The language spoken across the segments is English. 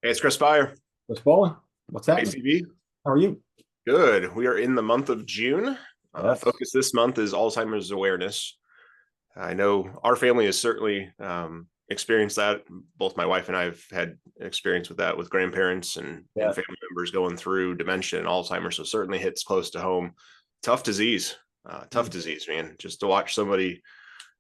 Hey, it's Chris Fire. What's bowling? What's happening? ACB. How are you? Good. We are in the month of June. Yes. Focus this month is Alzheimer's awareness. I know our family has certainly experienced that. Both my wife and I have had experience with that with grandparents and Yeah. family members going through dementia and Alzheimer's. So it certainly hits close to home. Tough disease. Tough disease, man. Just to watch somebody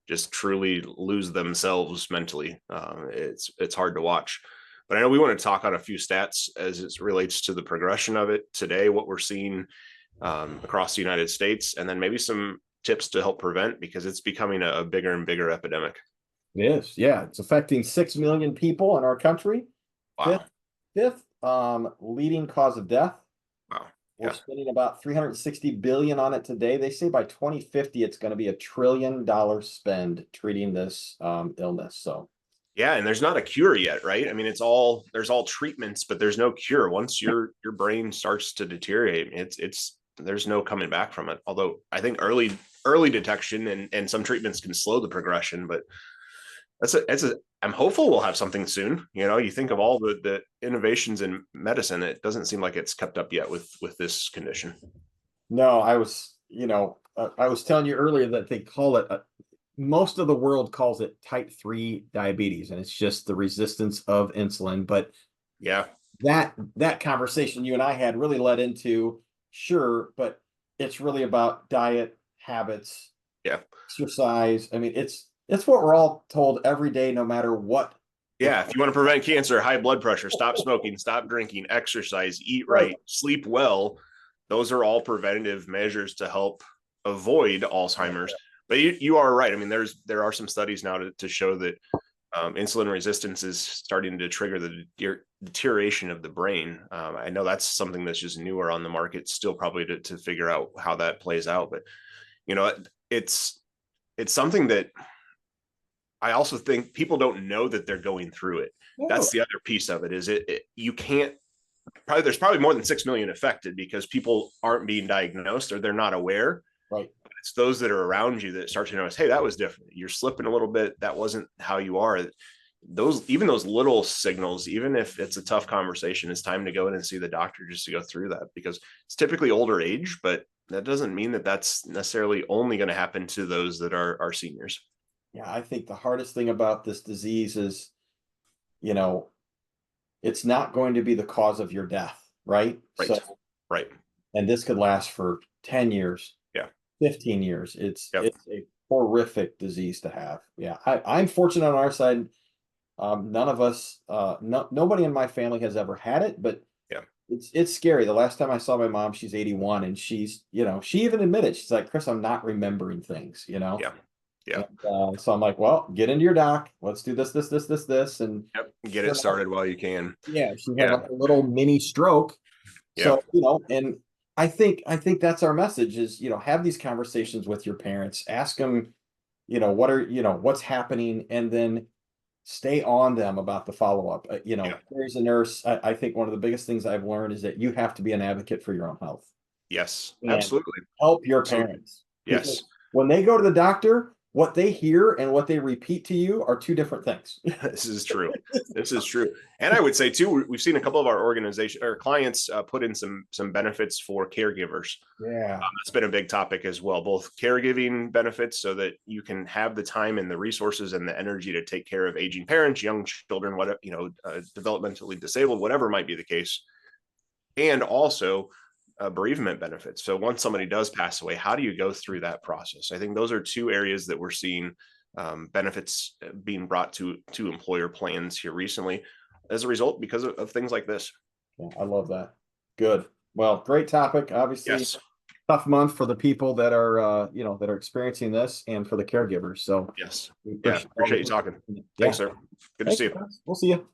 just truly lose themselves mentally. It's hard to watch. But I know we want to talk on a few stats as it relates to the progression of it today, what we're seeing across the United States, and then maybe some tips to help prevent because it's becoming a bigger and bigger epidemic. It is. Yeah. It's affecting 6 million people in our country. Fifth, Wow. fifth leading cause of death. Wow. We're Yeah. spending about 360 billion on it today. They say by 2050 it's going to be $1 trillion spend treating this illness. So Yeah. And there's not a cure yet, right? I mean, there's all treatments, but there's no cure. Once your brain starts to deteriorate, it's there's no coming back from it. Although I think early detection and some treatments can slow the progression, but I'm hopeful we'll have something soon. You think of all the innovations in medicine, it doesn't seem like it's kept up yet with this condition. no, I was telling you earlier that they call it most of the world calls it type 3 diabetes, and it's just the resistance of insulin. But Yeah. that conversation you and I had really led into, sure, but it's really about diet habits, Yeah. exercise. I mean, it's what we're all told every day, no matter what the Yeah. If you want to prevent cancer, high blood pressure, stop smoking, stop drinking, exercise, eat right. right, sleep well. Those are all preventative measures to help avoid Alzheimer's. But you are right. I mean, there are some studies now to show that insulin resistance is starting to trigger the deterioration of the brain. I know that's something that's just newer on the market, still probably to figure out how that plays out. But you know, it's it's something that I also think people don't know that they're going through it. No, That's the other piece of it. Is you can't probably there's probably more than 6 million affected because people aren't being diagnosed or they're not aware. right. It's those that are around you that start to notice, hey, that was different. You're slipping a little bit. That wasn't how you are. Those little signals, even if it's a tough conversation, it's time to go in and see the doctor just to go through that because it's typically older age, but that doesn't mean that that's necessarily only going to happen to those that are seniors. Yeah, I think the hardest thing about this disease is, you know, it's not going to be the cause of your death, right? So, Right. Right. and this could last for 10 years, Yeah. 15 years. Yep. It's a horrific disease to have. Yeah, I'm fortunate on our side. None of us, nobody in my family has ever had it, but Yeah. it's scary. The last time I saw my mom, she's 81, and she even admitted, she's like, Chris, I'm not remembering things. Yeah. Yeah. And, so I'm like, well, get into your doc. Let's do this, and Yep. Get it sure enough, started while you can. yeah, she had Yeah. like a little mini stroke. Yeah. So, and I think that's our message is, have these conversations with your parents, ask them, what's happening, and then stay on them about the follow-up. Yeah. There's a nurse. I think one of the biggest things I've learned is that you have to be an advocate for your own health Yes. and Absolutely. help your Absolutely. parents. Because Yes. when they go to the doctor, what they hear and what they repeat to you are two different things. This is true. This is true. And I would say too, we've seen a couple of our organization or clients put in some benefits for caregivers. Yeah. That's been a big topic as well, both caregiving benefits so that you can have the time and the resources and the energy to take care of aging parents, young children, whatever, developmentally disabled, whatever might be the case. And also bereavement benefits. So once somebody does pass away, how do you go through that process? I think those are two areas that we're seeing benefits being brought to employer plans here recently as a result because of things like this. Yeah, I love that. Good. Well, great topic. Obviously, Yes. tough month for the people that are that are experiencing this and for the caregivers. So Yes. we Yeah. appreciate all Appreciate you talking. the. Thanks, Yeah. sir. Good to Thanks, see you. guys. We'll see you.